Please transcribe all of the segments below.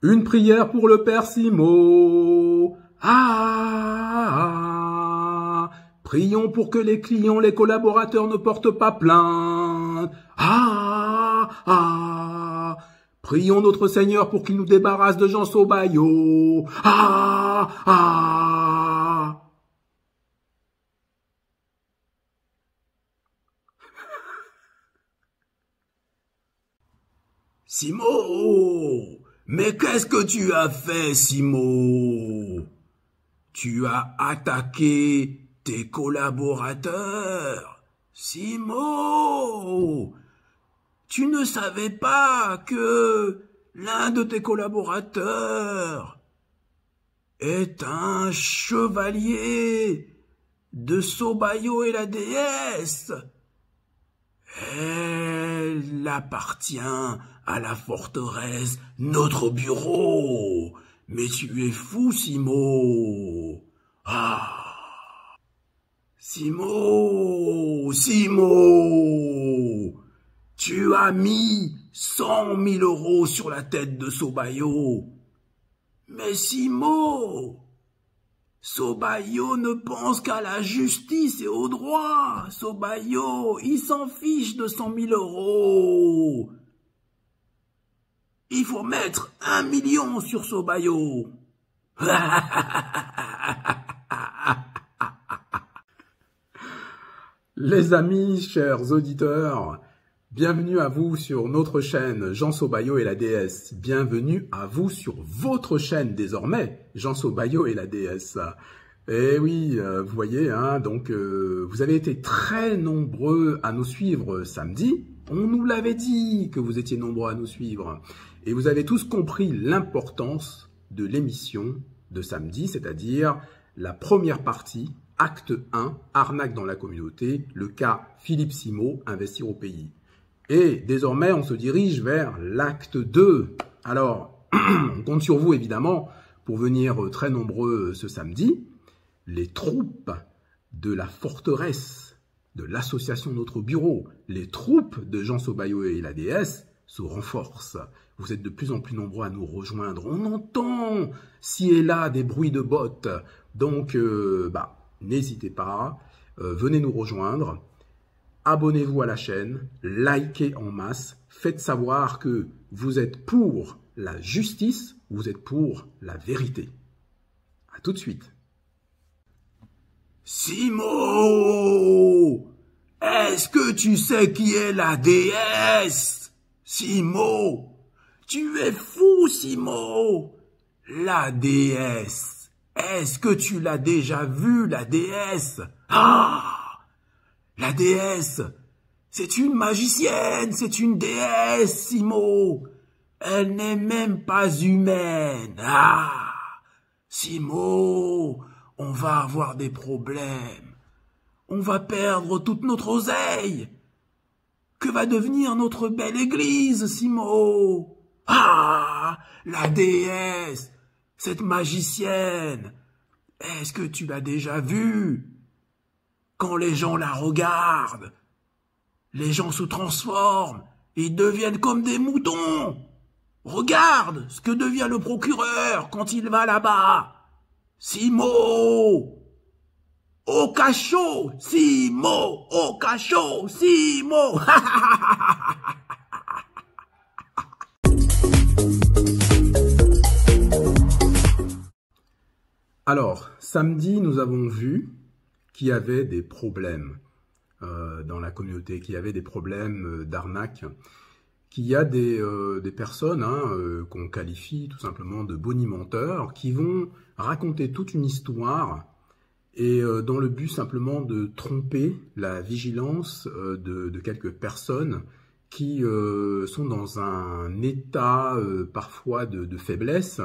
Une prière pour le Père Simo. Ah, prions pour que les clients, les collaborateurs ne portent pas plainte. Prions notre Seigneur pour qu'il nous débarrasse de Jean Sobayo. Simo, mais qu'est-ce que tu as fait, Simo? Tu as attaqué tes collaborateurs. Simo, tu ne savais pas que l'un de tes collaborateurs est un chevalier de Sobayo et la déesse. Elle appartient à la forteresse, notre bureau. Mais tu es fou, Simo. Simo, tu as mis 100 000 € sur la tête de Sobayo. Mais Simo, Sobayo ne pense qu'à la justice et au droit. Sobayo, il s'en fiche de 100 000 €. Il faut mettre 1 million sur Sobayo. Les amis, chers auditeurs, bienvenue à vous sur notre chaîne Jean Sobayo et la déesse. Bienvenue à vous sur votre chaîne désormais, Jean Sobayo et la déesse. Et oui, vous voyez, vous avez été très nombreux à nous suivre samedi. On nous l'avait dit que vous étiez nombreux à nous suivre. Et vous avez tous compris l'importance de l'émission de samedi, c'est-à-dire la première partie, acte 1, arnaque dans la communauté, le cas Philippe Simo, investir au pays. Et désormais, on se dirige vers l'acte 2. Alors, on compte sur vous évidemment pour venir très nombreux ce samedi. Les troupes de la forteresse, de l'association Notre Bureau, les troupes de Jean Sobayo et la déesse se renforcent. Vous êtes de plus en plus nombreux à nous rejoindre. On entend ci et là des bruits de bottes. Donc, n'hésitez pas, venez nous rejoindre. Abonnez-vous à la chaîne, likez en masse, faites savoir que vous êtes pour la justice, vous êtes pour la vérité. À tout de suite. Simo, est-ce que tu sais qui est la déesse? Simo, tu es fou, Simo. La déesse, est-ce que tu l'as déjà vue, la déesse? La déesse, c'est une magicienne, c'est une déesse, Simo. Elle n'est même pas humaine. Simo, on va avoir des problèmes. On va perdre toute notre oseille. Que va devenir notre belle église, Simo? La déesse, cette magicienne, est-ce que tu l'as déjà vue? Quand les gens la regardent, les gens se transforment, ils deviennent comme des moutons. Regarde ce que devient le procureur quand il va là-bas. Simo, au cachot, Simo, au cachot, Simo. Alors, samedi, nous avons vu qu'il y avait des problèmes dans la communauté, qu'il y avait des problèmes d'arnaque, qu'il y a des personnes qu'on qualifie tout simplement de bonimenteurs qui vont raconter toute une histoire et dans le but simplement de tromper la vigilance de quelques personnes qui sont dans un état parfois de faiblesse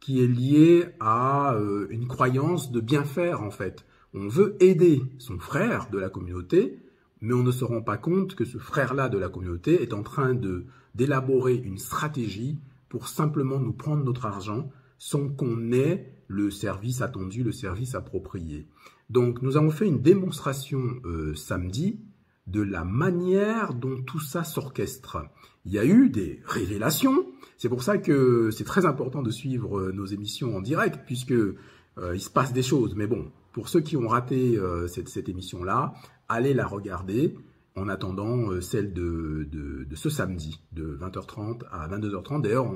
qui est lié à une croyance de bien faire en fait. On veut aider son frère de la communauté, mais on ne se rend pas compte que ce frère-là de la communauté est en train d'élaborer une stratégie pour simplement nous prendre notre argent sans qu'on ait le service attendu, le service approprié. Donc, nous avons fait une démonstration samedi de la manière dont tout ça s'orchestre. Il y a eu des révélations. C'est pour ça que c'est très important de suivre nos émissions en direct, puisque il se passe des choses. Mais bon, pour ceux qui ont raté cette émission-là, allez la regarder en attendant celle de ce samedi, de 20h30 à 22h30. D'ailleurs,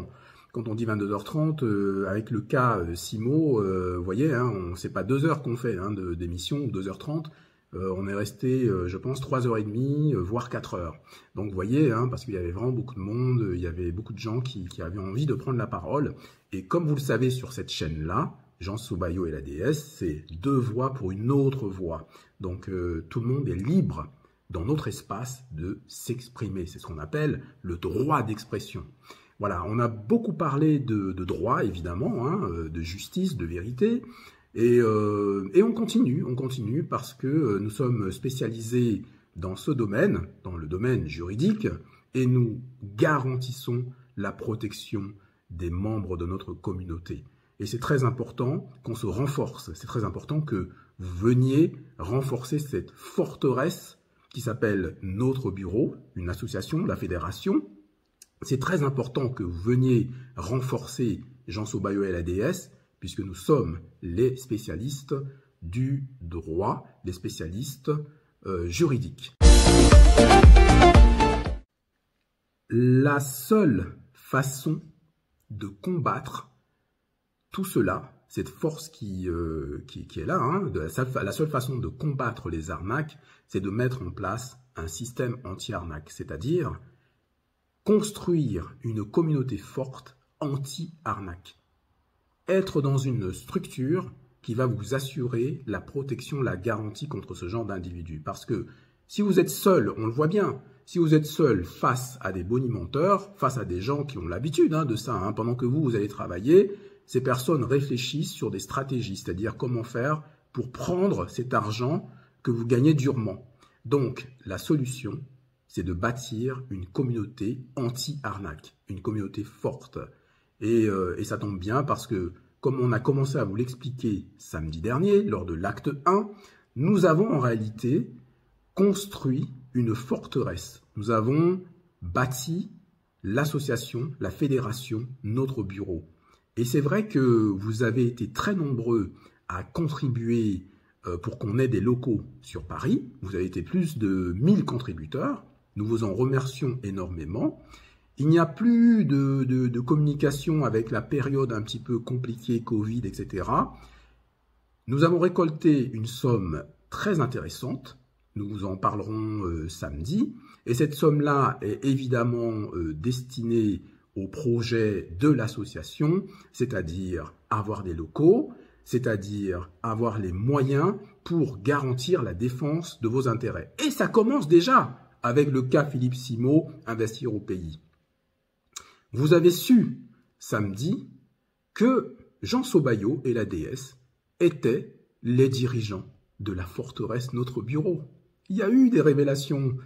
quand on dit 22h30, avec le cas Simo, vous voyez, hein, c'est pas 2 heures qu'on fait hein, d'émission, 2h30. On est resté, je pense, 3h30, voire 4 heures. Donc, vous voyez, hein, parce qu'il y avait vraiment beaucoup de monde, il y avait beaucoup de gens qui avaient envie de prendre la parole. Et comme vous le savez sur cette chaîne-là, Janso Bayo et la déesse, c'est 2 voix pour une autre voix. Donc, tout le monde est libre dans notre espace de s'exprimer. C'est ce qu'on appelle le droit d'expression. Voilà, on a beaucoup parlé de droit, évidemment, hein, de justice, de vérité. Et on continue parce que nous sommes spécialisés dans ce domaine, dans le domaine juridique, et nous garantissons la protection des membres de notre communauté. Et c'est très important qu'on se renforce, c'est très important que vous veniez renforcer cette forteresse qui s'appelle notre bureau, une association, la fédération. C'est très important que vous veniez renforcer Janso Bayo et la déesse, puisque nous sommes les spécialistes du droit, les spécialistes juridiques. La seule façon de combattre tout cela, cette force qui est là, hein, la seule façon de combattre les arnaques, c'est de mettre en place un système anti-arnaque, c'est-à-dire construire une communauté forte anti-arnaque. Être dans une structure qui va vous assurer la protection, la garantie contre ce genre d'individus. Parce que si vous êtes seul, on le voit bien, si vous êtes seul face à des bonimenteurs, face à des gens qui ont l'habitude de ça, hein, pendant que vous allez travailler, ces personnes réfléchissent sur des stratégies, c'est-à-dire comment faire pour prendre cet argent que vous gagnez durement. Donc, la solution, c'est de bâtir une communauté anti-arnaque, une communauté forte. Et ça tombe bien parce que, comme on a commencé à vous l'expliquer samedi dernier, lors de l'acte 1, nous avons en réalité construit une forteresse. Nous avons bâti l'association, la fédération, notre bureau. Et c'est vrai que vous avez été très nombreux à contribuer pour qu'on ait des locaux sur Paris. Vous avez été plus de 1000 contributeurs. Nous vous en remercions énormément. Il n'y a plus de communication avec la période un petit peu compliquée, Covid, etc. Nous avons récolté une somme très intéressante. Nous vous en parlerons samedi. Et cette somme-là est évidemment destinée au projet de l'association, c'est-à-dire avoir des locaux, c'est-à-dire avoir les moyens pour garantir la défense de vos intérêts. Et ça commence déjà avec le cas Philippe Simo, investir au pays. Vous avez su samedi que Janso Bayo et la déesse étaient les dirigeants de la forteresse Notre Bureau. Il y a eu des révélations.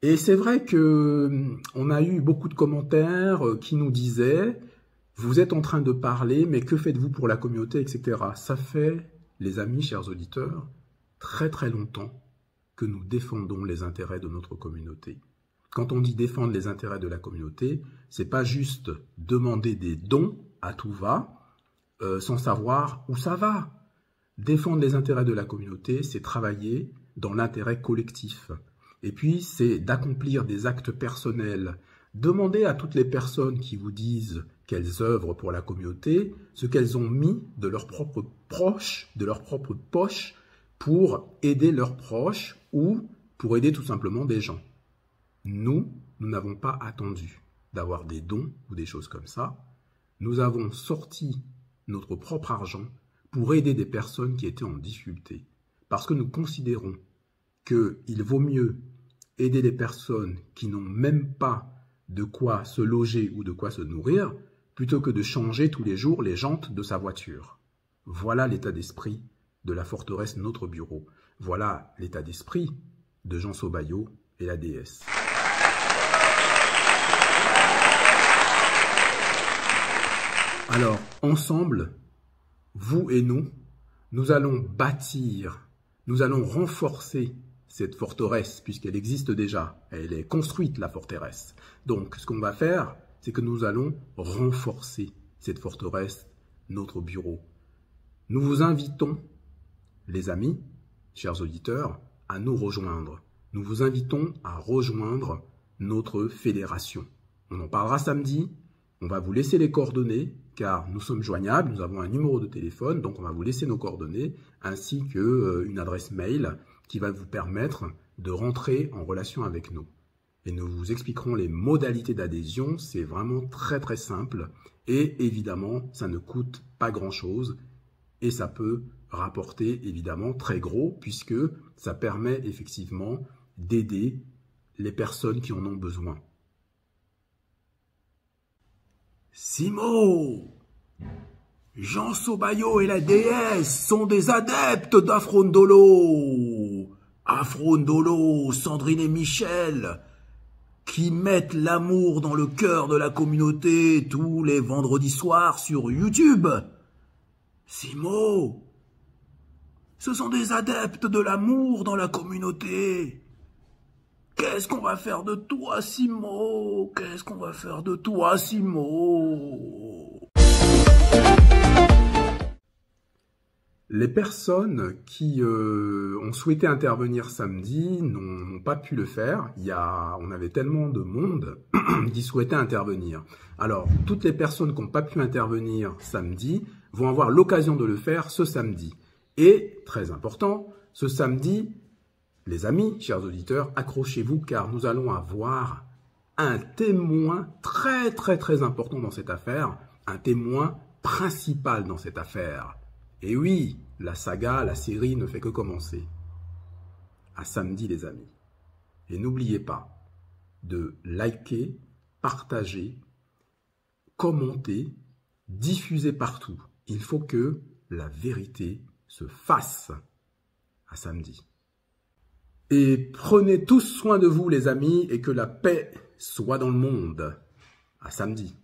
Et c'est vrai qu'on a eu beaucoup de commentaires qui nous disaient « Vous êtes en train de parler, mais que faites-vous pour la communauté, etc. » Ça fait, les amis, chers auditeurs, très très longtemps que nous défendons les intérêts de notre communauté. Quand on dit défendre les intérêts de la communauté, c'est pas juste demander des dons à tout va, sans savoir où ça va. Défendre les intérêts de la communauté, c'est travailler dans l'intérêt collectif. Et puis, c'est d'accomplir des actes personnels. Demandez à toutes les personnes qui vous disent qu'elles œuvrent pour la communauté ce qu'elles ont mis de leurs propres proches, de leur propre poche, pour aider leurs proches ou pour aider tout simplement des gens. Nous n'avons pas attendu d'avoir des dons ou des choses comme ça. Nous avons sorti notre propre argent pour aider des personnes qui étaient en difficulté. Parce que nous considérons qu'il vaut mieux aider des personnes qui n'ont même pas de quoi se loger ou de quoi se nourrir, plutôt que de changer tous les jours les jantes de sa voiture. Voilà l'état d'esprit de la forteresse Notre Bureau. Voilà l'état d'esprit de Janso Bayo et la déesse. Alors, ensemble, vous et nous, nous allons bâtir, nous allons renforcer cette forteresse, puisqu'elle existe déjà. Elle est construite, la forteresse. Donc, ce qu'on va faire, c'est que nous allons renforcer cette forteresse, notre bureau. Nous vous invitons, les amis, chers auditeurs, à nous rejoindre. Nous vous invitons à rejoindre notre fédération. On en parlera samedi. On va vous laisser les coordonnées, car nous sommes joignables, nous avons un numéro de téléphone, donc on va vous laisser nos coordonnées, ainsi qu'une adresse mail qui va vous permettre de rentrer en relation avec nous. Et nous vous expliquerons les modalités d'adhésion, c'est vraiment très très simple, et évidemment, ça ne coûte pas grand-chose, et ça peut rapporter évidemment très gros, puisque ça permet effectivement d'aider les personnes qui en ont besoin. Simo, Jean Sobayo et la déesse sont des adeptes d'Afrondolo. Afrondolo, Sandrine et Michel, qui mettent l'amour dans le cœur de la communauté tous les vendredis soirs sur YouTube. Simo, ce sont des adeptes de l'amour dans la communauté. Qu'est-ce qu'on va faire de toi, Simo? Qu'est-ce qu'on va faire de toi, Simo? Les personnes qui ont souhaité intervenir samedi n'ont pas pu le faire. On avait tellement de monde qui souhaitait intervenir. Alors, toutes les personnes qui n'ont pas pu intervenir samedi vont avoir l'occasion de le faire ce samedi. Et, très important, ce samedi, les amis, chers auditeurs, accrochez-vous car nous allons avoir un témoin très très très important dans cette affaire, un témoin principal dans cette affaire. Et oui, la saga, la série ne fait que commencer. À samedi les amis. Et n'oubliez pas de liker, partager, commenter, diffuser partout. Il faut que la vérité se fasse. À samedi. Et prenez tous soin de vous les amis et que la paix soit dans le monde. À samedi.